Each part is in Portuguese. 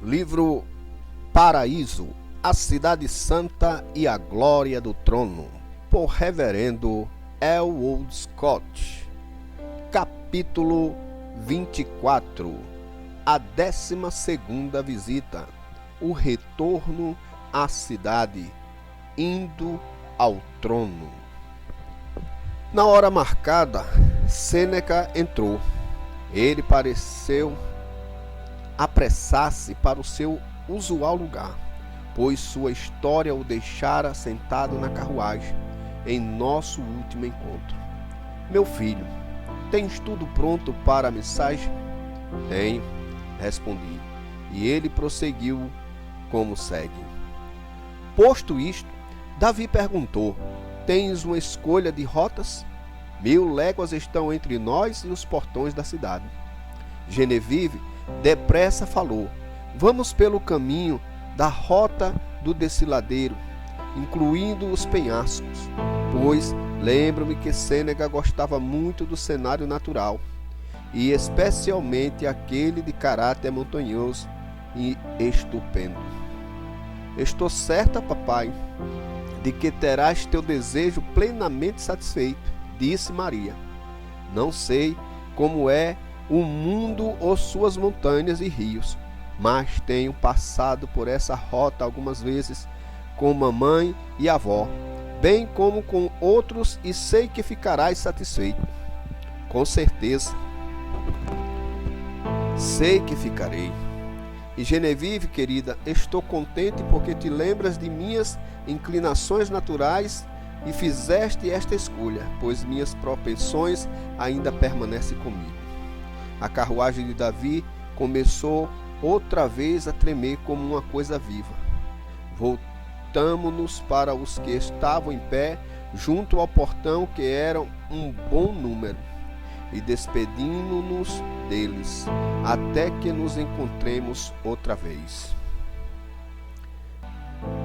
Livro Paraíso, a Cidade Santa e a Glória do Trono, por Reverendo Elwood Scott. Capítulo 24. A 12ª visita. O retorno à cidade, indo ao trono. Na hora marcada, Sêneca entrou. Ele pareceu apressar-se para o seu usual lugar, pois sua história o deixara sentado na carruagem em nosso último encontro. Meu filho, tens tudo pronto para a mensagem? Tenho, respondi, e ele prosseguiu como segue. Posto isto, Davi perguntou: tens uma escolha de rotas? 1000 léguas estão entre nós e os portões da cidade. Genevieve depressa falou: vamos pelo caminho da rota do desfiladeiro, incluindo os penhascos, pois lembro-me que Sêneca gostava muito do cenário natural, e especialmente aquele de caráter montanhoso e estupendo. Estou certa, papai, de que terás teu desejo plenamente satisfeito, disse Maria. Não sei como é o mundo ou suas montanhas e rios, mas tenho passado por essa rota algumas vezes com mamãe e avó, bem como com outros, e sei que ficarás satisfeito. Com certeza, sei que ficarei. E Genevieve, querida, estou contente porque te lembras de minhas inclinações naturais e fizeste esta escolha, pois minhas propensões ainda permanecem comigo. A carruagem de Davi começou outra vez a tremer como uma coisa viva. Voltamo-nos para os que estavam em pé junto ao portão, que eram um bom número, e despedimos-nos deles, até que nos encontremos outra vez.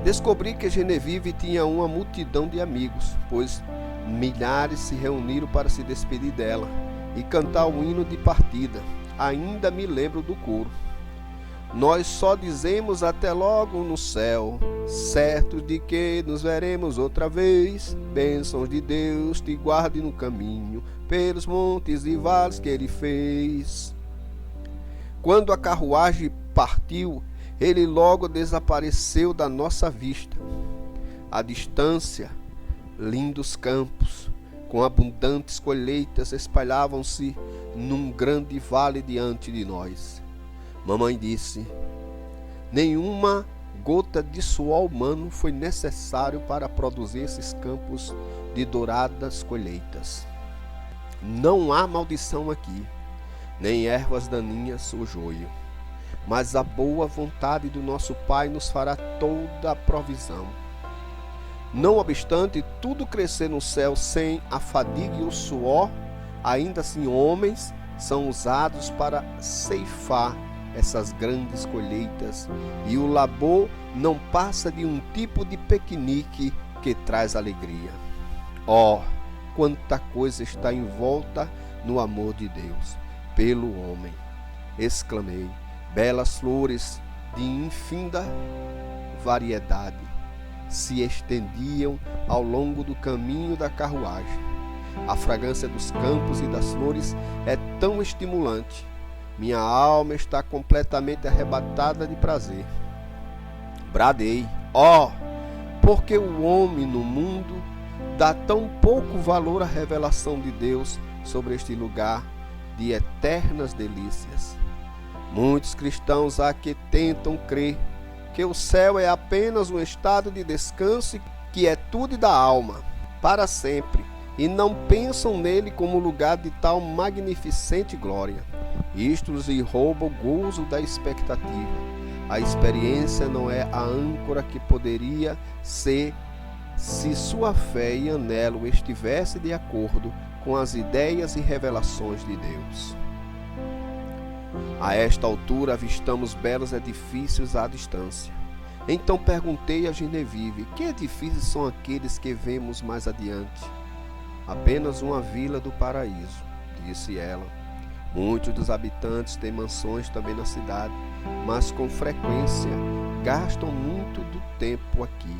Descobri que Genevieve tinha uma multidão de amigos, pois milhares se reuniram para se despedir dela e cantar o hino de partida. Ainda me lembro do coro. Nós só dizemos até logo no céu, certos de que nos veremos outra vez. Bênçãos de Deus te guarde no caminho, pelos montes e vales que ele fez. Quando a carruagem partiu, ele logo desapareceu da nossa vista. À distância, lindos campos, com abundantes colheitas, espalhavam-se num grande vale diante de nós. Mamãe disse: nenhuma gota de suor humano foi necessário para produzir esses campos de douradas colheitas. Não há maldição aqui, nem ervas daninhas ou joio, mas a boa vontade do nosso Pai nos fará toda a provisão. Não obstante tudo crescer no céu sem a fadiga e o suor, ainda assim homens são usados para ceifar essas grandes colheitas, e o labor não passa de um tipo de piquenique que traz alegria. Oh, quanta coisa está envolta no amor de Deus pelo homem! Exclamei. Belas flores de infinda variedade se estendiam ao longo do caminho da carruagem. A fragrância dos campos e das flores é tão estimulante. Minha alma está completamente arrebatada de prazer. Bradei: oh, porque o homem no mundo dá tão pouco valor à revelação de Deus sobre este lugar de eternas delícias. Muitos cristãos há que tentam crer que o céu é apenas um estado de descanso e quietude da alma para sempre, e não pensam nele como lugar de tal magnificente glória. Isto lhes rouba o gozo da expectativa. A experiência não é a âncora que poderia ser se sua fé e anelo estivesse de acordo com as ideias e revelações de Deus. A esta altura avistamos belos edifícios à distância. Então perguntei a Genevieve: que edifícios são aqueles que vemos mais adiante? Apenas uma vila do paraíso, disse ela. Muitos dos habitantes têm mansões também na cidade, mas com frequência gastam muito do tempo aqui,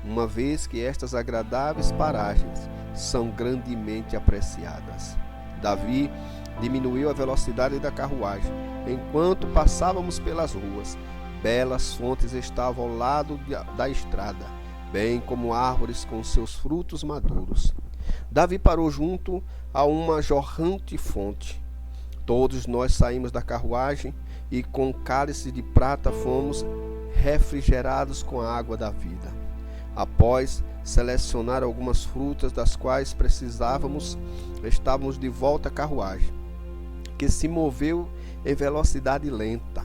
uma vez que estas agradáveis paragens são grandemente apreciadas. Davi diminuiu a velocidade da carruagem. Enquanto passávamos pelas ruas, belas fontes estavam ao lado da estrada, bem como árvores com seus frutos maduros. Davi parou junto a uma jorrante fonte. Todos nós saímos da carruagem e com cálice de prata fomos refrigerados com a água da vida. Após selecionar algumas frutas das quais precisávamos, estávamos de volta à carruagem, que se moveu em velocidade lenta,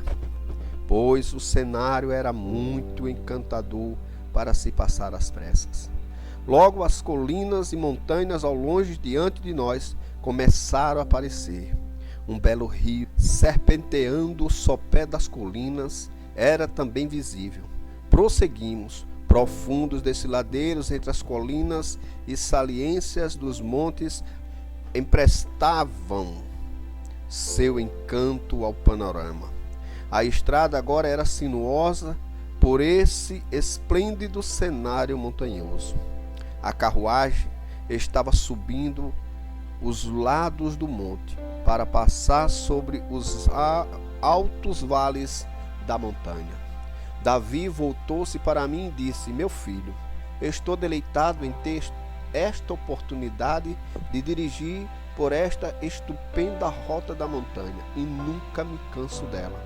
pois o cenário era muito encantador para se passar às pressas. Logo as colinas e montanhas ao longe diante de nós começaram a aparecer. Um belo rio serpenteando o sopé das colinas era também visível. Prosseguimos. Profundos desfiladeiros entre as colinas e saliências dos montes emprestavam seu encanto ao panorama. A estrada agora era sinuosa por esse esplêndido cenário montanhoso. A carruagem estava subindo os lados do monte para passar sobre os altos vales da montanha. Davi voltou-se para mim e disse: meu filho, estou deleitado em ter esta oportunidade de dirigir por esta estupenda rota da montanha e nunca me canso dela.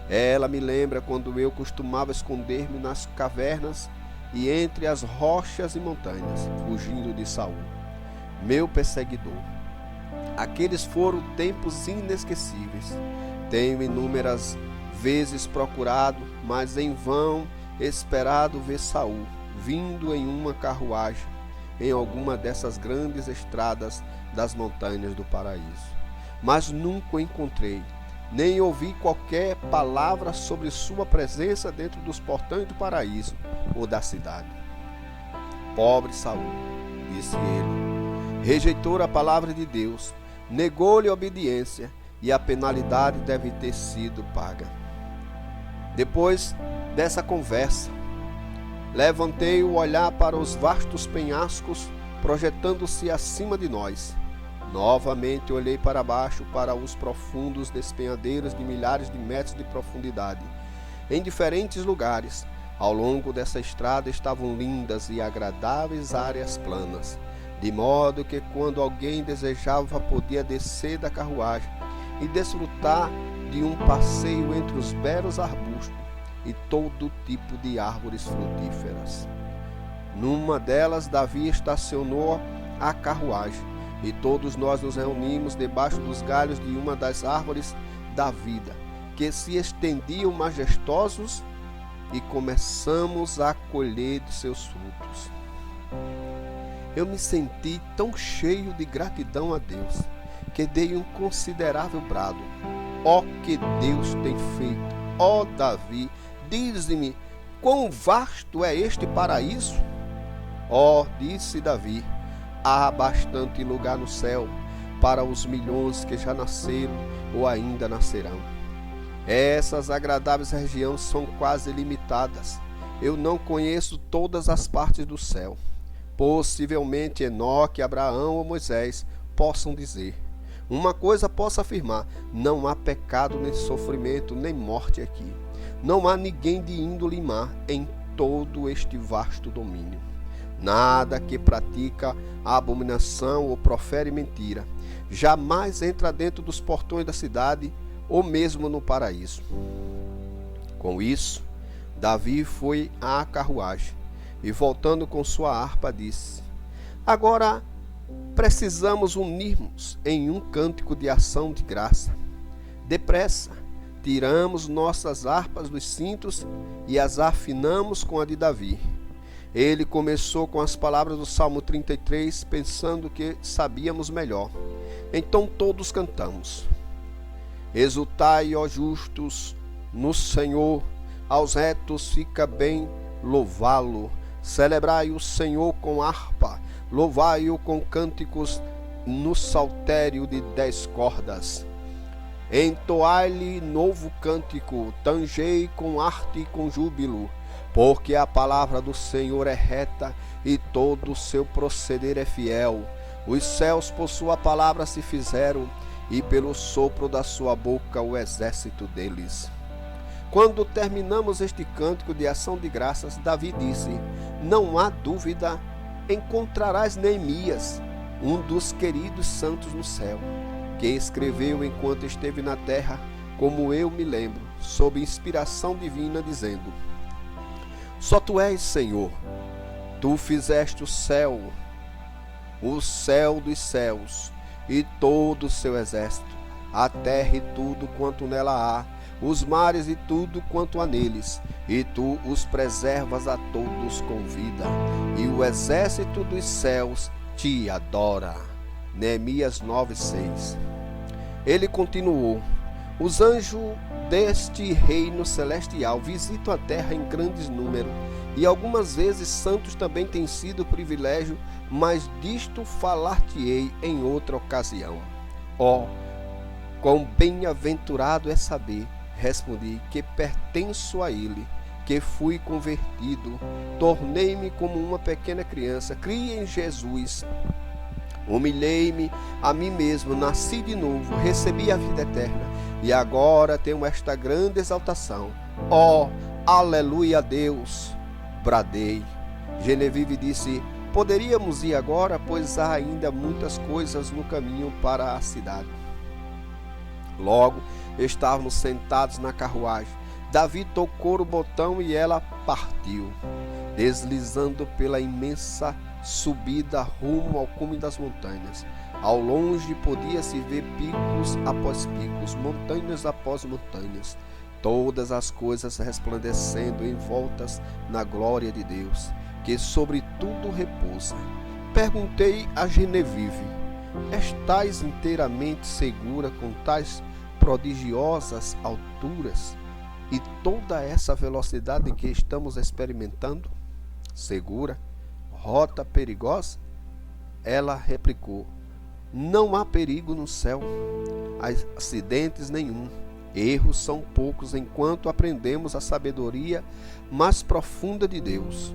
Ela me lembra quando eu costumava esconder-me nas cavernas e entre as rochas e montanhas, fugindo de Saul, meu perseguidor. Aqueles foram tempos inesquecíveis. Tenho inúmeras vezes procurado, mas em vão esperado ver Saul vindo em uma carruagem em alguma dessas grandes estradas das montanhas do paraíso. Mas nunca o encontrei, nem ouvi qualquer palavra sobre sua presença dentro dos portões do paraíso ou da cidade. Pobre Saul, disse ele, rejeitou a palavra de Deus, negou-lhe a obediência e a penalidade deve ter sido paga. Depois dessa conversa, levantei o olhar para os vastos penhascos projetando-se acima de nós. Novamente olhei para baixo para os profundos despenhadeiros de milhares de metros de profundidade. Em diferentes lugares, ao longo dessa estrada estavam lindas e agradáveis áreas planas, de modo que quando alguém desejava podia descer da carruagem e desfrutar de um passeio entre os belos arbustos e todo tipo de árvores frutíferas. Numa delas, Davi estacionou a carruagem e todos nós nos reunimos debaixo dos galhos de uma das árvores da vida, que se estendiam majestosos, e começamos a colher de seus frutos. Eu me senti tão cheio de gratidão a Deus, que dei um considerável brado. Ó que Deus tem feito! Ó Davi, dize-me, quão vasto é este paraíso? Ó, disse Davi, há bastante lugar no céu para os milhões que já nasceram ou ainda nascerão. Essas agradáveis regiões são quase ilimitadas. Eu não conheço todas as partes do céu. Possivelmente Enoque, Abraão ou Moisés possam dizer. Uma coisa posso afirmar: não há pecado, nem sofrimento, nem morte aqui. Não há ninguém de índole má em todo este vasto domínio. Nada que pratica a abominação ou profere mentira jamais entra dentro dos portões da cidade ou mesmo no paraíso. Com isso, Davi foi à carruagem e, voltando com sua harpa, disse: agora precisamos unir-nos em um cântico de ação de graça. Depressa, tiramos nossas harpas dos cintos e as afinamos com a de Davi. Ele começou com as palavras do Salmo 33, pensando que sabíamos melhor. Então todos cantamos: exultai, ó justos, no Senhor, aos retos fica bem louvá-lo. Celebrai o Senhor com harpa, louvai-o com cânticos no saltério de 10 cordas. Entoai-lhe novo cântico, tangei com arte e com júbilo, porque a palavra do Senhor é reta e todo o seu proceder é fiel. Os céus por sua palavra se fizeram, e pelo sopro da sua boca o exército deles. Quando terminamos este cântico de ação de graças, Davi disse: não há dúvida, encontrarás Neemias, um dos queridos santos no céu, que escreveu enquanto esteve na terra, como eu me lembro, sob inspiração divina, dizendo: só tu és, Senhor, tu fizeste o céu dos céus, e todo o seu exército, a terra e tudo quanto nela há, os mares e tudo quanto há neles, e tu os preservas a todos com vida, e o exército dos céus te adora. Neemias 9:6. Ele continuou: os anjos deste reino celestial visitam a terra em grandes número, e algumas vezes santos também têm sido privilégio, mas disto falar-te-ei em outra ocasião. Ó, quão bem-aventurado é saber, respondi, que pertenço a ele, que fui convertido, tornei-me como uma pequena criança, criei em Jesus, humilhei-me a mim mesmo, nasci de novo, recebi a vida eterna, e agora tenho esta grande exaltação. Ó, aleluia a Deus! Bradei. Genevieve disse: poderíamos ir agora, pois há ainda muitas coisas no caminho para a cidade. Logo estávamos sentados na carruagem. Davi tocou o botão e ela partiu, deslizando pela imensa subida rumo ao cume das montanhas. Ao longe podia-se ver picos após picos, montanhas após montanhas, todas as coisas resplandecendo envoltas na glória de Deus, que sobre tudo repousa. Perguntei a Genevieve: estás inteiramente segura com tais prodigiosas alturas e toda essa velocidade que estamos experimentando? Segura? Rota perigosa? Ela replicou: não há perigo no céu, acidentes nenhum. Erros são poucos enquanto aprendemos a sabedoria mais profunda de Deus.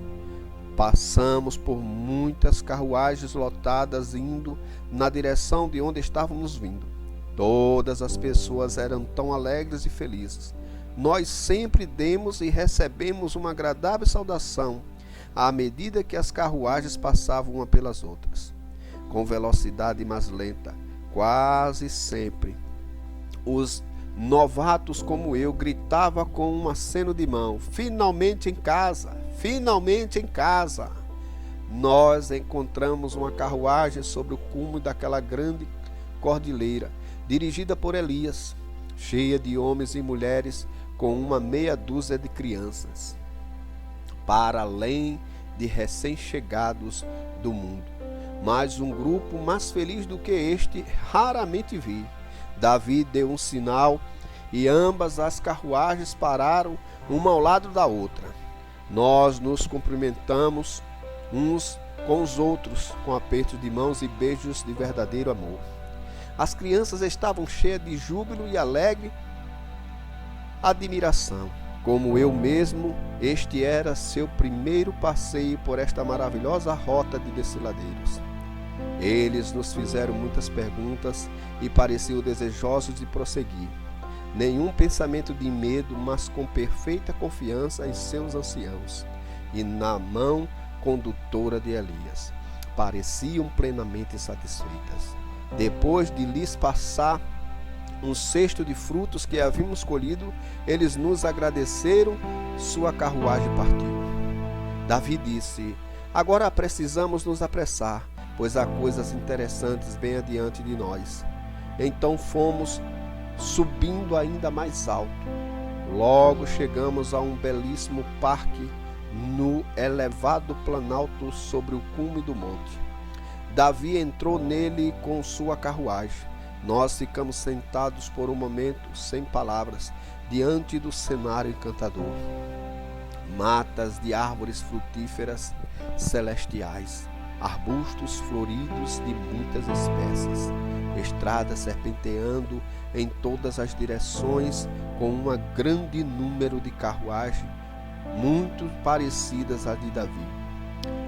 Passamos por muitas carruagens lotadas indo na direção de onde estávamos vindo. Todas as pessoas eram tão alegres e felizes. Nós sempre demos e recebemos uma agradável saudação à medida que as carruagens passavam uma pelas outras, com velocidade mais lenta. Quase sempre os novatos como eu gritavam com um aceno de mão: finalmente em casa, finalmente em casa. Nós encontramos uma carruagem sobre o cume daquela grande cordilheira, dirigida por Elias, cheia de homens e mulheres, com uma meia dúzia de crianças, para além de recém-chegados do mundo. Mas um grupo mais feliz do que este raramente vi. Davi deu um sinal e ambas as carruagens pararam, uma ao lado da outra. Nós nos cumprimentamos uns com os outros, com apertos de mãos e beijos de verdadeiro amor. As crianças estavam cheias de júbilo e alegre admiração. Como eu mesmo, este era seu primeiro passeio por esta maravilhosa rota de desfiladeiros. Eles nos fizeram muitas perguntas e pareciam desejosos de prosseguir. Nenhum pensamento de medo, mas com perfeita confiança em seus anciãos e na mão condutora de Elias. Pareciam plenamente satisfeitas. Depois de lhes passar um cesto de frutos que havíamos colhido, eles nos agradeceram. Sua carruagem partiu. Davi disse: agora precisamos nos apressar, pois há coisas interessantes bem adiante de nós. Então fomos subindo ainda mais alto. Logo chegamos a um belíssimo parque no elevado planalto sobre o cume do monte. Davi entrou nele com sua carruagem. Nós ficamos sentados por um momento, sem palavras, diante do cenário encantador. Matas de árvores frutíferas celestiais, arbustos floridos de muitas espécies, estradas serpenteando em todas as direções, com um grande número de carruagens, muito parecidas à de Davi,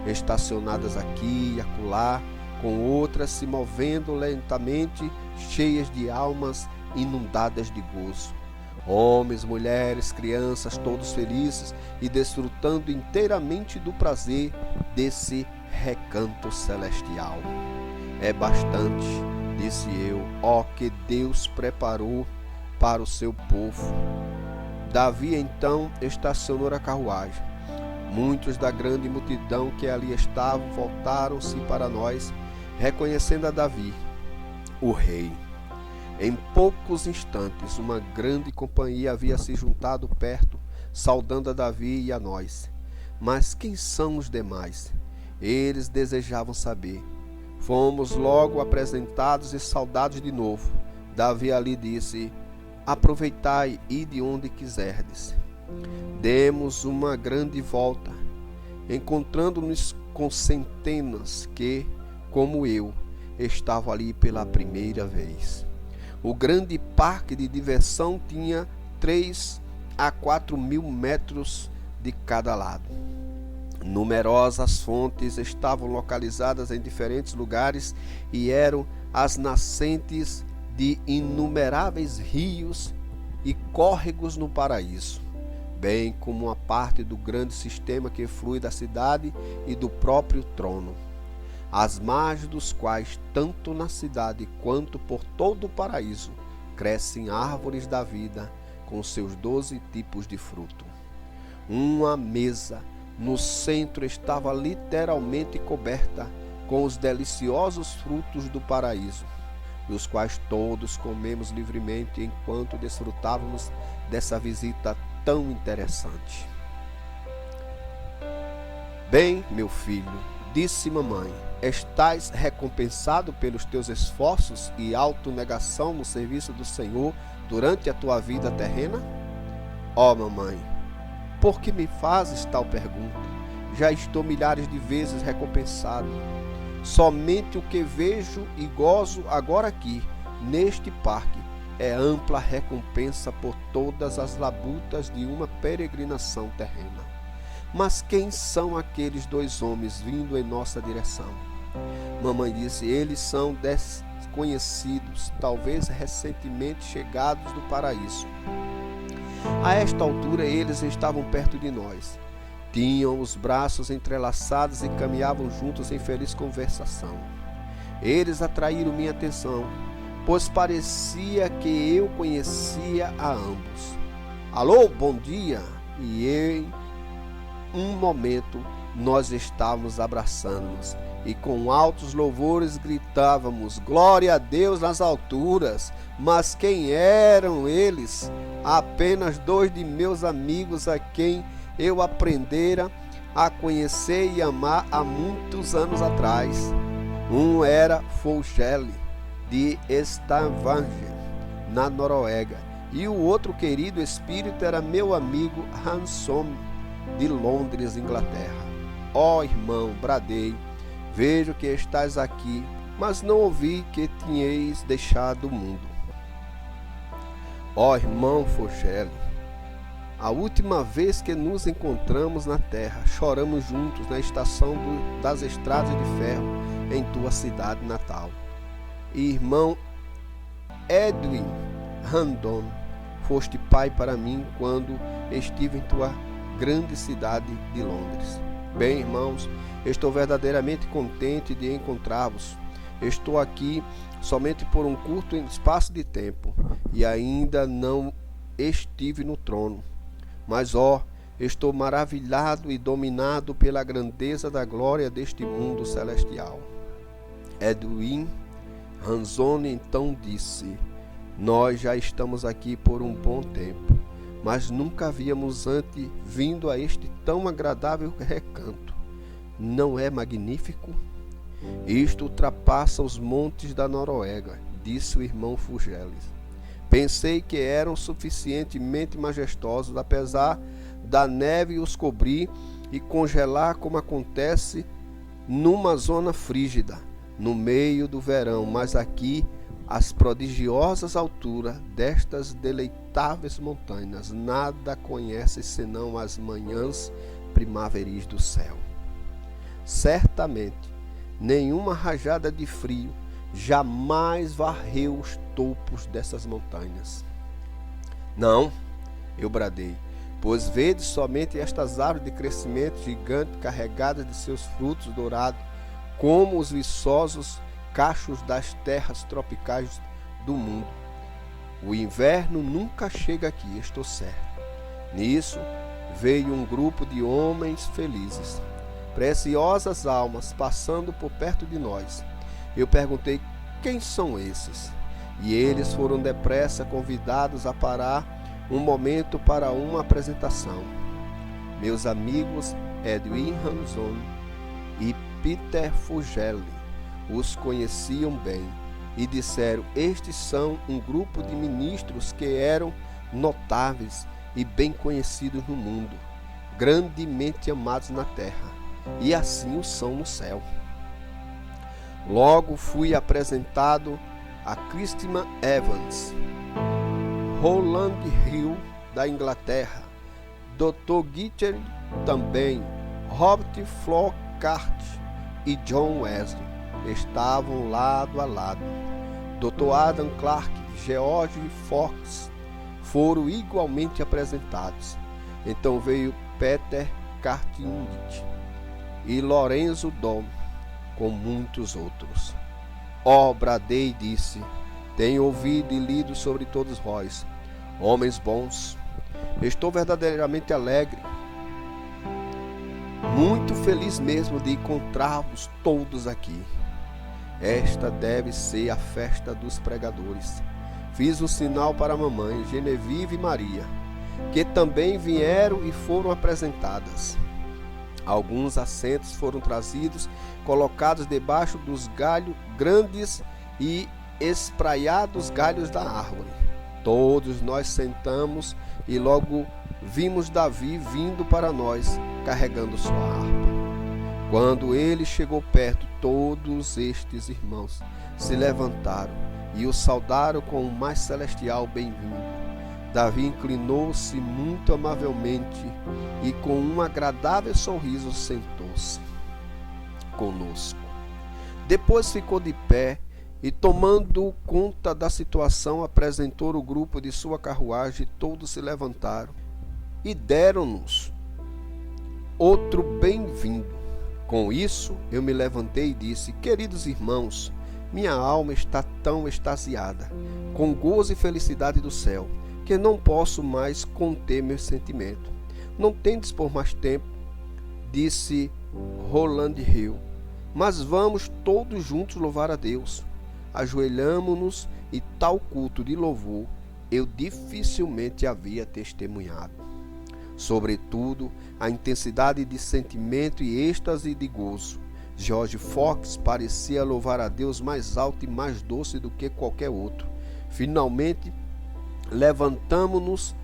estacionadas aqui e acolá, com outras se movendo lentamente, cheias de almas inundadas de gozo. Homens, mulheres, crianças, todos felizes e desfrutando inteiramente do prazer desse recanto celestial. É bastante, disse eu, que Deus preparou para o seu povo. Davi então estacionou a carruagem. Muitos da grande multidão que ali estavam voltaram-se para nós, reconhecendo a Davi, o rei. Em poucos instantes, uma grande companhia havia se juntado perto, saudando a Davi e a nós. Mas quem são os demais? Eles desejavam saber. Fomos logo apresentados e saudados de novo. Davi ali disse: aproveitai e de onde quiserdes. Demos uma grande volta, encontrando-nos com centenas que, como eu, estavam ali pela primeira vez. O grande parque de diversão tinha 3 a 4 mil metros de cada lado. Numerosas fontes estavam localizadas em diferentes lugares e eram as nascentes de inumeráveis rios e córregos no paraíso, bem como uma parte do grande sistema que flui da cidade e do próprio trono, às margens dos quais, tanto na cidade quanto por todo o paraíso, crescem árvores da vida com seus 12 tipos de fruto. Uma mesa no centro estava literalmente coberta com os deliciosos frutos do paraíso, dos quais todos comemos livremente enquanto desfrutávamos dessa visita tão interessante. Bem, meu filho, disse mamãe, estás recompensado pelos teus esforços e autonegação no serviço do Senhor durante a tua vida terrena? Mamãe, por que me fazes tal pergunta? Já estou milhares de vezes recompensado. Somente o que vejo e gozo agora aqui, neste parque, é ampla recompensa por todas as labutas de uma peregrinação terrena. Mas quem são aqueles 2 homens vindo em nossa direção? Mamãe disse: eles são desconhecidos, talvez recentemente chegados do paraíso. A esta altura eles estavam perto de nós. Tinham os braços entrelaçados e caminhavam juntos em feliz conversação. Eles atraíram minha atenção, pois parecia que eu conhecia a ambos. Alô, bom dia! E em um momento nós estávamos abraçando-nos e com altos louvores gritávamos: glória a Deus nas alturas. Mas quem eram eles? Apenas 2 de meus amigos a quem eu aprendera a conhecer e amar há muitos anos atrás. Um era Fogelle, de Stavanger, na Noruega, e o outro querido espírito era meu amigo Hanson, de Londres, Inglaterra. Irmão, bradei, vejo que estás aqui, mas não ouvi que tinhais deixado o mundo. Irmão Fogelle, a última vez que nos encontramos na terra, choramos juntos na estação das estradas de ferro em tua cidade natal. Irmão Edwin Randon, foste pai para mim quando estive em tua grande cidade de Londres. Bem, irmãos, estou verdadeiramente contente de encontrar-vos. Estou aqui somente por um curto espaço de tempo e ainda não estive no trono. Mas, estou maravilhado e dominado pela grandeza da glória deste mundo celestial. Edwin Hanson então disse: nós já estamos aqui por um bom tempo, mas nunca havíamos antes vindo a este tão agradável recanto. Não é magnífico? Isto ultrapassa os montes da Noruega, disse o irmão Fogelle. Pensei que eram suficientemente majestosos, apesar da neve os cobrir e congelar, como acontece numa zona frígida, no meio do verão, mas aqui as prodigiosas alturas destas deleitáveis montanhas nada conhece senão as manhãs primaveris do céu. Certamente, nenhuma rajada de frio jamais varreu os topos dessas montanhas. Não, eu bradei, pois vedes somente estas árvores de crescimento gigante carregadas de seus frutos dourados, como os viçosos cachos das terras tropicais do mundo. O inverno nunca chega aqui, estou certo. Nisso veio um grupo de homens felizes, preciosas almas, passando por perto de nós. Eu perguntei: quem são esses? E eles foram depressa convidados a parar um momento para uma apresentação. Meus amigos Edwin Hanson e Peter Fugeli os conheciam bem e disseram: estes são um grupo de ministros que eram notáveis e bem conhecidos no mundo, grandemente amados na terra, e assim o são no céu. Logo fui apresentado a Christman Evans, Rowland Hill da Inglaterra, Dr. Guthrie também, Robert Flockhart e John Wesley estavam lado a lado. Dr. Adam Clark, George Fox foram igualmente apresentados. Então veio Peter Cartwright e Lorenzo Dom, com muitos outros. Bradei e disse: tenho ouvido e lido sobre todos vós, homens bons. Estou verdadeiramente alegre, muito feliz mesmo de encontrar-vos todos aqui. Esta deve ser a festa dos pregadores. Fiz o sinal para a mamãe, Genevieve e Maria, que também vieram e foram apresentadas. Alguns assentos foram trazidos, colocados debaixo dos galhos grandes e espraiados galhos da árvore. Todos nós sentamos e logo vimos Davi vindo para nós, carregando sua harpa. Quando ele chegou perto, todos estes irmãos se levantaram e o saudaram com o mais celestial bem-vindo. Davi inclinou-se muito amavelmente e com um agradável sorriso sentou-se conosco. Depois ficou de pé e, tomando conta da situação, apresentou o grupo de sua carruagem. Todos se levantaram e deram-nos outro bem-vindo. Com isso, eu me levantei e disse: queridos irmãos, minha alma está tão extasiada, com gozo e felicidade do céu, que não posso mais conter meu sentimento. Não tendes por mais tempo, disse Rowland Hill, mas vamos todos juntos louvar a Deus. Ajoelhamo-nos e tal culto de louvor eu dificilmente havia testemunhado. Sobretudo, a intensidade de sentimento e êxtase de gozo. George Fox parecia louvar a Deus mais alto e mais doce do que qualquer outro. Finalmente, levantamo-nos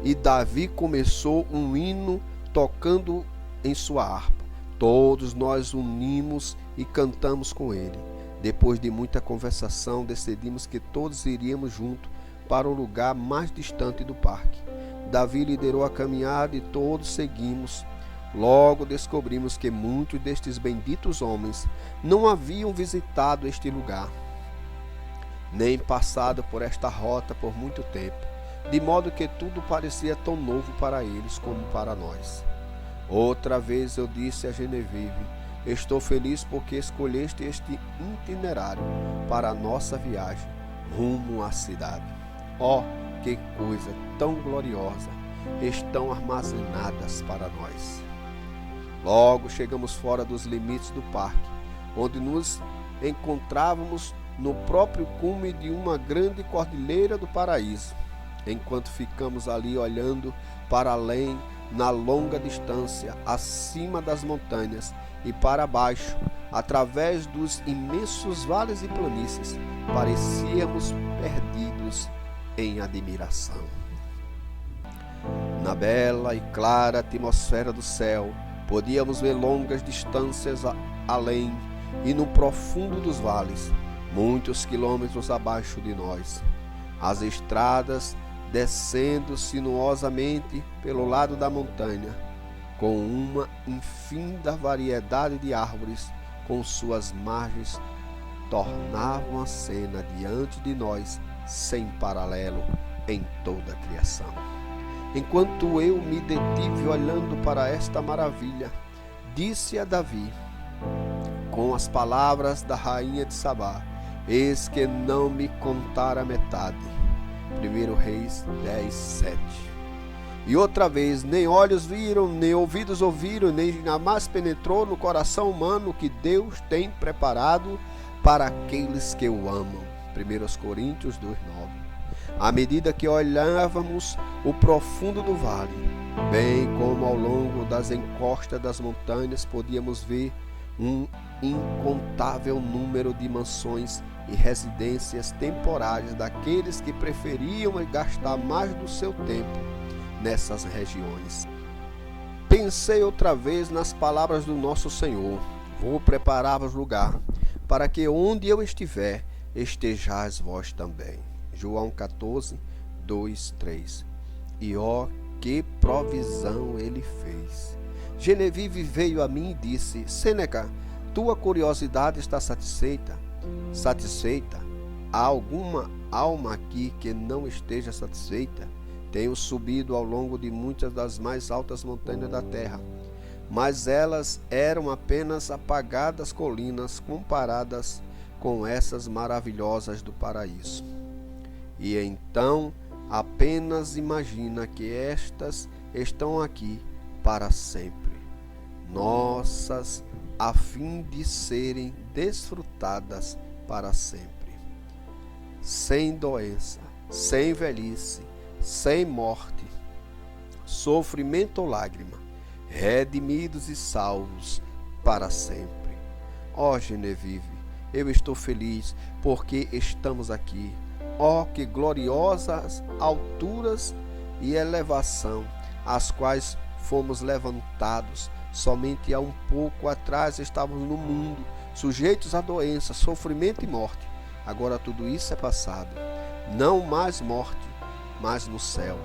e Davi começou um hino tocando em sua harpa. Todos nós unimos e cantamos com ele. Depois de muita conversação, decidimos que todos iríamos juntos para o lugar mais distante do parque. Davi liderou a caminhada e todos seguimos. Logo descobrimos que muitos destes benditos homens não haviam visitado este lugar, nem passado por esta rota por muito tempo, de modo que tudo parecia tão novo para eles como para nós. Outra vez eu disse a Genevieve: estou feliz porque escolheste este itinerário para a nossa viagem rumo à cidade. Que coisa tão gloriosa estão armazenadas para nós. Logo chegamos fora dos limites do parque, onde nos encontrávamos no próprio cume de uma grande cordilheira do paraíso. Enquanto ficamos ali olhando para além, na longa distância, acima das montanhas e para baixo, através dos imensos vales e planícies, parecíamos perdidos em admiração. Na bela e clara atmosfera do céu, podíamos ver longas distâncias além e no profundo dos vales, muitos quilômetros abaixo de nós. As estradas descendo sinuosamente pelo lado da montanha, com uma infinda variedade de árvores com suas margens, tornavam a cena diante de nós sem paralelo em toda a criação. Enquanto eu me detive olhando para esta maravilha, disse a Davi, com as palavras da rainha de Sabá: eis que não me contara a metade. 1 Reis 10:7. E outra vez, nem olhos viram, nem ouvidos ouviram, nem jamais penetrou no coração humano que Deus tem preparado para aqueles que o amam. 1 Coríntios 2:9. À medida que olhávamos o profundo do vale, bem como ao longo das encostas das montanhas, podíamos ver um incontável número de mansões e residências temporárias daqueles que preferiam gastar mais do seu tempo nessas regiões. Pensei outra vez nas palavras do nosso Senhor: vou preparar-vos lugar, para que onde eu estiver, estejais vós também. João 14, 2, 3. E ó, que provisão ele fez! Genevieve veio a mim e disse: Sêneca, tua curiosidade está satisfeita? Há alguma alma aqui que não esteja satisfeita? Tenho subido ao longo de muitas das mais altas montanhas da terra, mas elas eram apenas apagadas colinas comparadas com essas maravilhosas do paraíso. E então apenas imagina que estas estão aqui para sempre, nossas, a fim de serem desfrutadas para sempre, sem doença, sem velhice, sem morte, sofrimento ou lágrima, redimidos e salvos para sempre. Ó Genevieve, eu estou feliz porque estamos aqui. Ó, que gloriosas alturas e elevação, às quais fomos levantados. Somente há um pouco atrás estávamos no mundo, sujeitos a doença, sofrimento e morte. Agora tudo isso é passado. Não mais morte, mas no céu,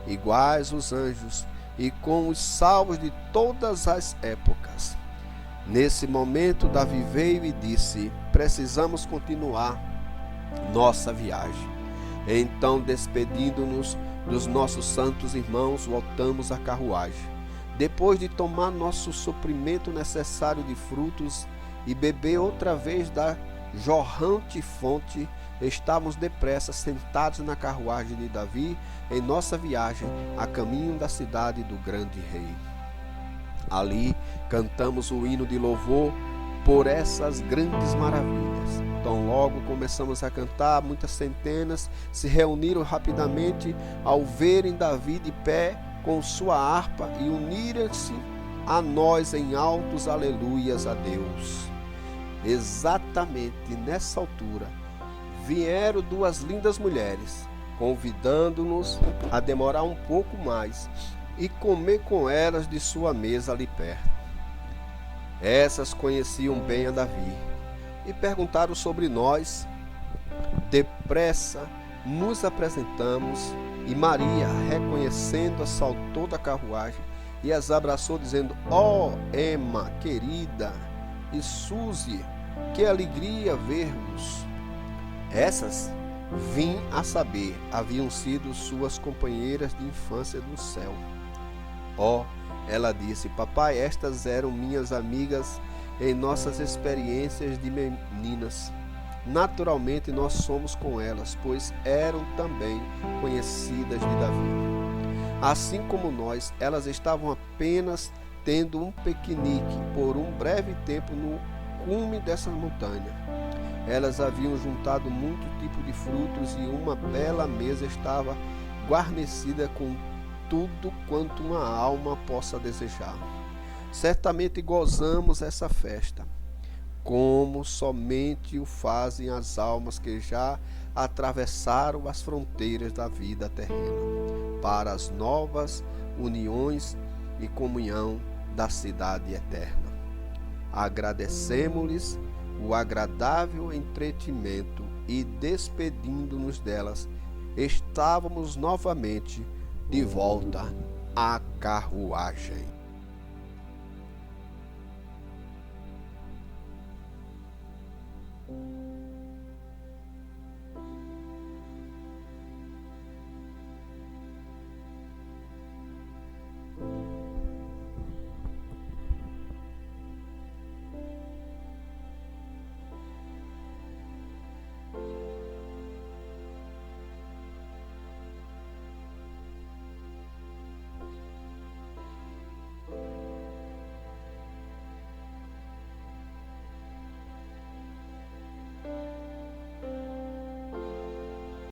iguais os anjos e com os salvos de todas as épocas. Nesse momento, Davi veio e disse: precisamos continuar nossa viagem. Então, despedindo-nos dos nossos santos irmãos, voltamos à carruagem. Depois de tomar nosso suprimento necessário de frutos e beber outra vez da jorrante fonte, estávamos depressa sentados na carruagem de Davi em nossa viagem a caminho da cidade do grande rei. Ali cantamos o hino de louvor por essas grandes maravilhas. Tão logo começamos a cantar, muitas centenas se reuniram rapidamente ao verem Davi de pé com sua harpa e uniram-se a nós em altos aleluias a Deus. Exatamente nessa altura vieram duas lindas mulheres, convidando-nos a demorar um pouco mais e comer com elas de sua mesa ali perto. Essas conheciam bem a Davi e perguntaram sobre nós. Depressa nos apresentamos e Maria, reconhecendo-a, saltou da carruagem e as abraçou, dizendo: ó, Emma, querida, e Suzy, que alegria ver-vos. Essas, vim a saber, haviam sido suas companheiras de infância no céu. Ó, ela disse: papai, estas eram minhas amigas em nossas experiências de meninas. Naturalmente nós somos com elas, pois eram também conhecidas de Davi. Assim como nós, elas estavam apenas tendo um piquenique por um breve tempo no cume dessa montanha. Elas haviam juntado muito tipo de frutos e uma bela mesa estava guarnecida com tudo quanto uma alma possa desejar. Certamente gozamos essa festa, como somente o fazem as almas que já atravessaram as fronteiras da vida terrena, para as novas uniões e comunhão da cidade eterna. Agradecemos-lhes o agradável entretenimento e, despedindo-nos delas, estávamos novamente de volta à carruagem.